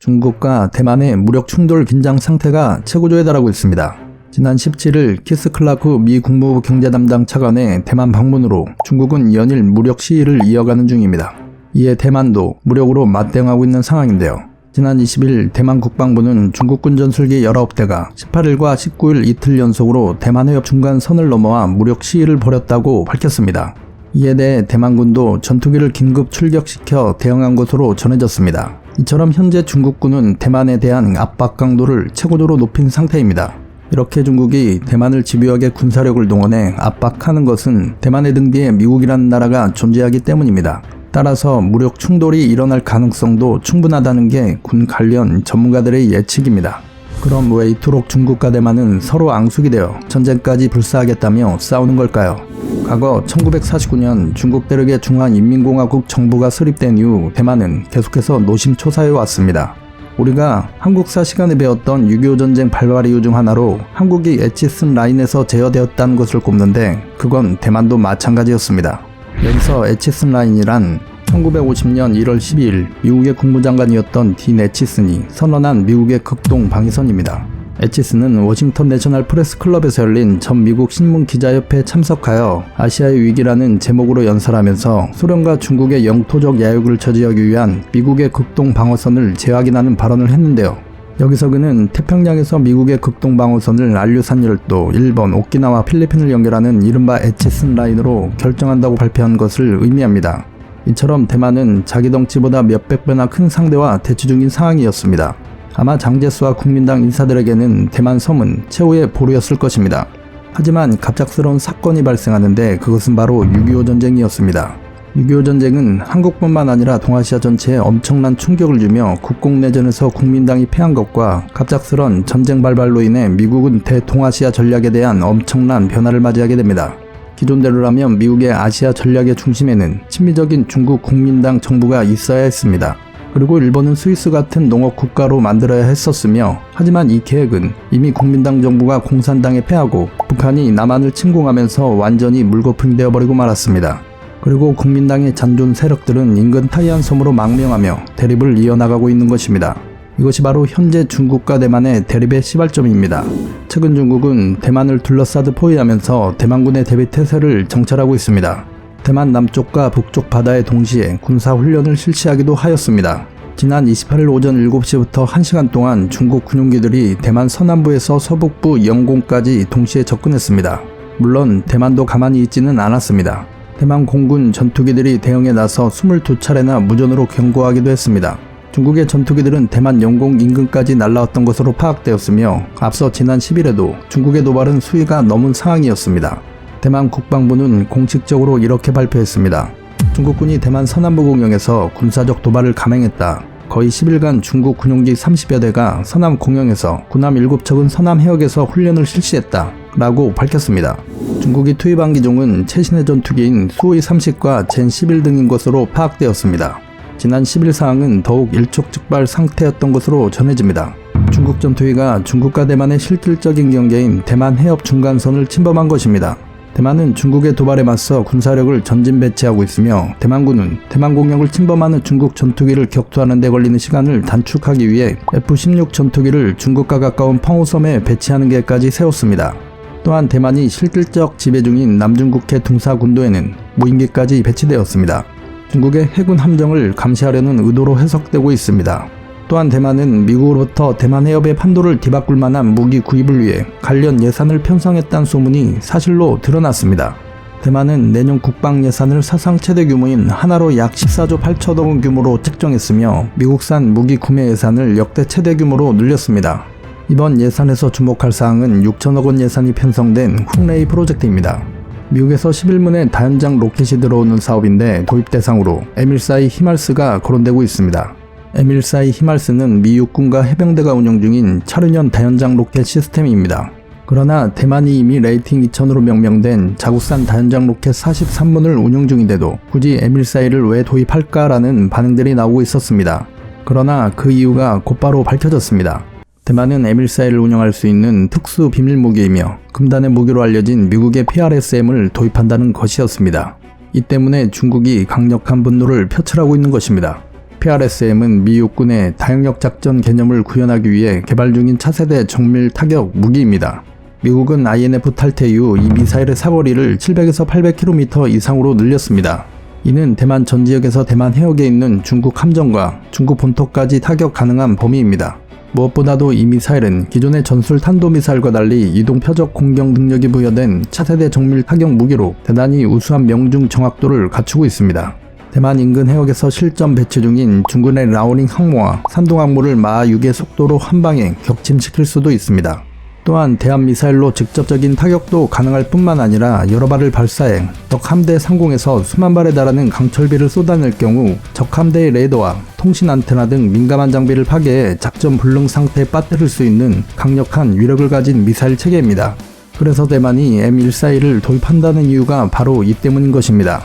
중국과 대만의 무력 충돌 긴장 상태가 최고조에 달하고 있습니다. 지난 17일 키스 클라프 미 국무부 경제 담당 차관의 대만 방문으로 중국은 연일 무력 시위를 이어가는 중입니다. 이에 대만도 무력으로 맞대응하고 있는 상황인데요. 지난 20일 대만 국방부는 중국군 전술기 19대가 18일과 19일 이틀 연속으로 대만 해협 중간선을 넘어와 무력 시위를 벌였다고 밝혔습니다. 이에 대해 대만군도 전투기를 긴급 출격시켜 대응한 것으로 전해졌습니다. 이처럼 현재 중국군은 대만에 대한 압박 강도를 최고조로 높인 상태입니다. 이렇게 중국이 대만을 집요하게 군사력을 동원해 압박하는 것은 대만의 등 뒤에 미국이라는 나라가 존재하기 때문입니다. 따라서 무력 충돌이 일어날 가능성도 충분하다는 게 군 관련 전문가들의 예측입니다. 그럼 왜 이토록 중국과 대만은 서로 앙숙이 되어 전쟁까지 불사하겠다며 싸우는 걸까요? 과거 1949년 중국 대륙의 중화인민공화국 정부가 설립된 이후 대만은 계속해서 노심초사해 왔습니다. 우리가 한국사 시간에 배웠던 6.25 전쟁 발발 이유 중 하나로 한국이 에치슨 라인에서 제어되었다는 것을 꼽는데 그건 대만도 마찬가지였습니다. 여기서 에치슨 라인이란 1950년 1월 12일 미국의 국무장관이었던 딘 에치슨이 선언한 미국의 극동 방위선입니다. 에치슨은 워싱턴 내셔널 프레스 클럽에서 열린 전 미국 신문 기자협회에 참석하여 아시아의 위기라는 제목으로 연설하면서 소련과 중국의 영토적 야욕을 저지하기 위한 미국의 극동 방어선을 재확인하는 발언을 했는데요. 여기서 그는 태평양에서 미국의 극동 방어선을 알류산 열도, 일본, 오키나와 필리핀을 연결하는 이른바 에치슨 라인으로 결정한다고 발표한 것을 의미합니다. 이처럼 대만은 자기 덩치보다 몇백 배나 큰 상대와 대치 중인 상황이었습니다. 아마 장제스와 국민당 인사들에게는 대만 섬은 최후의 보루였을 것입니다. 하지만 갑작스러운 사건이 발생하는데 그것은 바로 6.25 전쟁이었습니다. 6.25 전쟁은 한국뿐만 아니라 동아시아 전체에 엄청난 충격을 주며 국공내전에서 국민당이 패한 것과 갑작스런 전쟁 발발로 인해 미국은 대동아시아 전략에 대한 엄청난 변화를 맞이하게 됩니다. 기존대로라면 미국의 아시아 전략의 중심에는 친미적인 중국 국민당 정부가 있어야 했습니다. 그리고 일본은 스위스 같은 농업 국가로 만들어야 했었으며 하지만 이 계획은 이미 국민당 정부가 공산당에 패하고 북한이 남한을 침공하면서 완전히 물거품되어 버리고 말았습니다. 그리고 국민당의 잔존 세력들은 인근 타이안 섬으로 망명하며 대립을 이어나가고 있는 것입니다. 이것이 바로 현재 중국과 대만의 대립의 시발점입니다. 최근 중국은 대만을 둘러싸듯 포위하면서 대만군의 대비 태세를 정찰하고 있습니다. 대만 남쪽과 북쪽 바다에 동시에 군사훈련을 실시하기도 하였습니다. 지난 28일 오전 7시부터 1시간 동안 중국 군용기들이 대만 서남부에서 서북부 영공까지 동시에 접근했습니다. 물론 대만도 가만히 있지는 않았습니다. 대만 공군 전투기들이 대응에 나서 22차례나 무전으로 경고하기도 했습니다. 중국의 전투기들은 대만 영공 인근까지 날아왔던 것으로 파악되었으며 앞서 지난 10일에도 중국의 도발은 수위가 넘은 상황이었습니다. 대만 국방부는 공식적으로 이렇게 발표했습니다. 중국군이 대만 서남부 공영에서 군사적 도발을 감행했다. 거의 10일간 중국 군용기 30여 대가 서남 공영에서 군함 7척은 서남 해역에서 훈련을 실시했다. 라고 밝혔습니다. 중국이 투입한 기종은 최신의 전투기인 수호이 30과 젠 11 등인 것으로 파악되었습니다. 지난 10일 상황은 더욱 일촉즉발 상태였던 것으로 전해집니다. 중국 전투기가 중국과 대만의 실질적인 경계인 대만 해협 중간선을 침범한 것입니다. 대만은 중국의 도발에 맞서 군사력을 전진 배치하고 있으며 대만군은 대만 공역을 침범하는 중국 전투기를 격투하는 데 걸리는 시간을 단축하기 위해 F-16 전투기를 중국과 가까운 펑우섬에 배치하는 계획까지 세웠습니다. 또한 대만이 실질적 지배 중인 남중국해 둥사군도에는 무인기까지 배치되었습니다. 중국의 해군 함정을 감시하려는 의도로 해석되고 있습니다. 또한 대만은 미국으로부터 대만 해협의 판도를 뒤바꿀 만한 무기 구입을 위해 관련 예산을 편성했다는 소문이 사실로 드러났습니다. 대만은 내년 국방 예산을 사상 최대 규모인 하나로 약 14조 8천억 원 규모로 책정했으며 미국산 무기 구매 예산을 역대 최대 규모로 늘렸습니다. 이번 예산에서 주목할 사항은 6천억 원 예산이 편성된 훅레이 프로젝트입니다. 미국에서 11문의 다연장 로켓이 들어오는 사업인데 도입 대상으로 에밀사이 히말스가 거론되고 있습니다. 에밀사이 히말스는 미 육군과 해병대가 운영 중인 차륜형 다연장 로켓 시스템입니다. 그러나 대만이 이미 레이팅 2000으로 명명된 자국산 다연장 로켓 43문을 운영 중인데도 굳이 에밀사이를 왜 도입할까라는 반응들이 나오고 있었습니다. 그러나 그 이유가 곧바로 밝혀졌습니다. 대만은 에밀사이를 운영할 수 있는 특수 비밀무기이며 금단의 무기로 알려진 미국의 PRSM을 도입한다는 것이었습니다. 이 때문에 중국이 강력한 분노를 표출하고 있는 것입니다. PRSM은 미 육군의 다영역 작전 개념을 구현하기 위해 개발 중인 차세대 정밀 타격 무기입니다. 미국은 INF 탈퇴 이후 이 미사일의 사거리를 700에서 800km 이상으로 늘렸습니다. 이는 대만 전 지역에서 대만 해역에 있는 중국 함정과 중국 본토까지 타격 가능한 범위입니다. 무엇보다도 이 미사일은 기존의 전술 탄도미사일과 달리 이동 표적 공격 능력이 부여된 차세대 정밀 타격 무기로 대단히 우수한 명중 정확도를 갖추고 있습니다. 대만 인근 해역에서 실전 배치 중인 중군의 라오닝 항모와 산둥 항모를 마하 6의 속도로 한방에 격침시킬 수도 있습니다. 또한 대함미사일로 직접적인 타격도 가능할 뿐만 아니라 여러 발을 발사해 적 함대 상공에서 수만 발에 달하는 강철비를 쏟아낼 경우 적 함대의 레이더와 통신 안테나 등 민감한 장비를 파괴해 작전 불능 상태에 빠뜨릴 수 있는 강력한 위력을 가진 미사일 체계입니다. 그래서 대만이 M142를 도입한다는 이유가 바로 이 때문인 것입니다.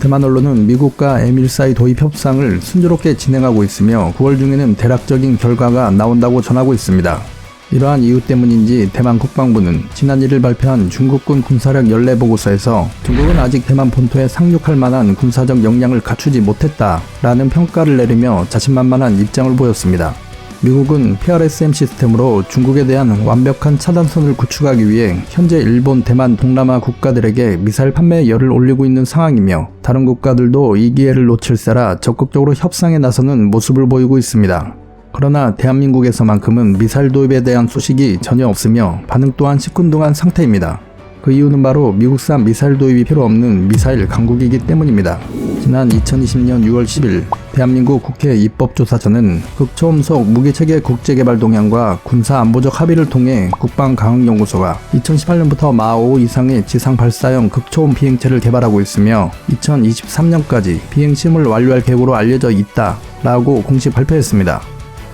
대만 언론은 미국과 M142 도입 협상을 순조롭게 진행하고 있으며 9월 중에는 대략적인 결과가 나온다고 전하고 있습니다. 이러한 이유 때문인지 대만 국방부는 지난 1일 발표한 중국군 군사력 연례 보고서에서 중국은 아직 대만 본토에 상륙할 만한 군사적 역량을 갖추지 못했다라는 평가를 내리며 자신만만한 입장을 보였습니다. 미국은 PRSM 시스템으로 중국에 대한 완벽한 차단선을 구축하기 위해 현재 일본, 대만, 동남아 국가들에게 미사일 판매에 열을 올리고 있는 상황이며 다른 국가들도 이 기회를 놓칠세라 적극적으로 협상에 나서는 모습을 보이고 있습니다. 그러나 대한민국에서만큼은 미사일 도입에 대한 소식이 전혀 없으며 반응 또한 시큰둥한 상태입니다. 그 이유는 바로 미국산 미사일 도입이 필요 없는 미사일 강국이기 때문입니다. 지난 2020년 6월 10일 대한민국 국회 입법조사처는 극초음속 무기체계 국제개발 동향과 군사안보적 합의를 통해 국방과학연구소가 2018년부터 마하 5 이상의 지상 발사형 극초음 비행체를 개발하고 있으며 2023년까지 비행심을 완료할 계획으로 알려져 있다라고 공식 발표했습니다.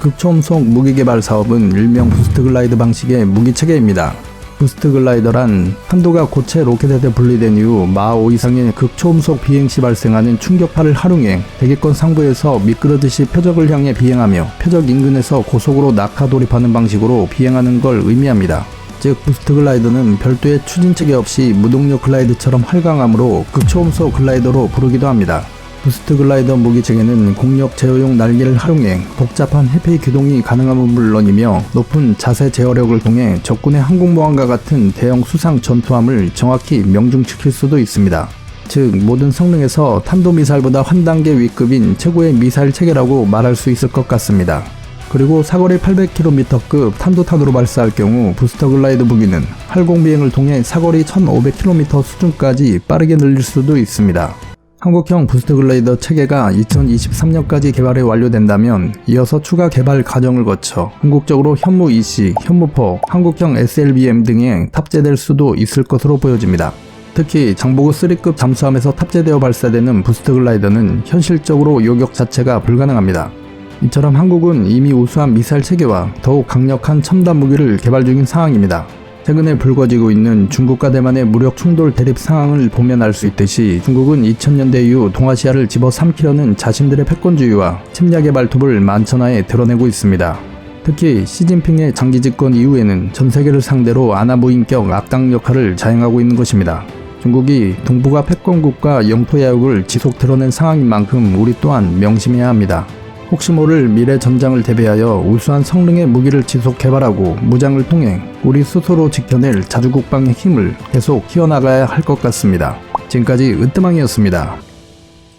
극초음속 무기개발 사업은 일명 부스트 글라이더 방식의 무기체계입니다. 부스트 글라이더란 탄도가 고체 로켓에 분리된 이후 마하 5 이상의 극초음속 비행시 발생하는 충격파를 활용해 대기권 상부에서 미끄러듯이 표적을 향해 비행하며 표적 인근에서 고속으로 낙하 돌입하는 방식으로 비행하는 걸 의미합니다. 즉 부스트 글라이더는 별도의 추진체계 없이 무동력 글라이더처럼 활강함으로 극초음속 글라이더로 부르기도 합니다. 부스트 글라이더 무기체계는 공력 제어용 날개를 활용해 복잡한 해피 기동이 가능함은 물론이며 높은 자세 제어력을 통해 적군의 항공모함과 같은 대형 수상 전투함을 정확히 명중시킬 수도 있습니다. 즉 모든 성능에서 탄도미사일보다 한 단계 위급인 최고의 미사일 체계라고 말할 수 있을 것 같습니다. 그리고 사거리 800km급 탄도탄으로 발사할 경우 부스터 글라이더 무기는 활공비행을 통해 사거리 1500km 수준까지 빠르게 늘릴 수도 있습니다. 한국형 부스트 글라이더 체계가 2023년까지 개발이 완료된다면 이어서 추가 개발 과정을 거쳐 궁극적으로 현무 EC, 현무포, 한국형 SLBM 등에 탑재될 수도 있을 것으로 보여집니다. 특히 장보고 3급 잠수함에서 탑재되어 발사되는 부스트 글라이더는 현실적으로 요격 자체가 불가능합니다. 이처럼 한국은 이미 우수한 미사일 체계와 더욱 강력한 첨단 무기를 개발 중인 상황입니다. 최근에 불거지고 있는 중국과 대만의 무력 충돌 대립 상황을 보면 알 수 있듯이 중국은 2000년대 이후 동아시아를 집어삼키려는 자신들의 패권주의와 침략의 발톱을 만천하에 드러내고 있습니다. 특히 시진핑의 장기 집권 이후에는 전 세계를 상대로 아나무인격 악당 역할을 자행하고 있는 것입니다. 중국이 동북아 패권국가 영토 야욕을 지속 드러낸 상황인 만큼 우리 또한 명심해야 합니다. 혹시 모를 미래 전장을 대비하여 우수한 성능의 무기를 지속 개발하고 무장을 통해 우리 스스로 지켜낼 자주국방의 힘을 계속 키워나가야 할 것 같습니다. 지금까지 으뜸왕이었습니다.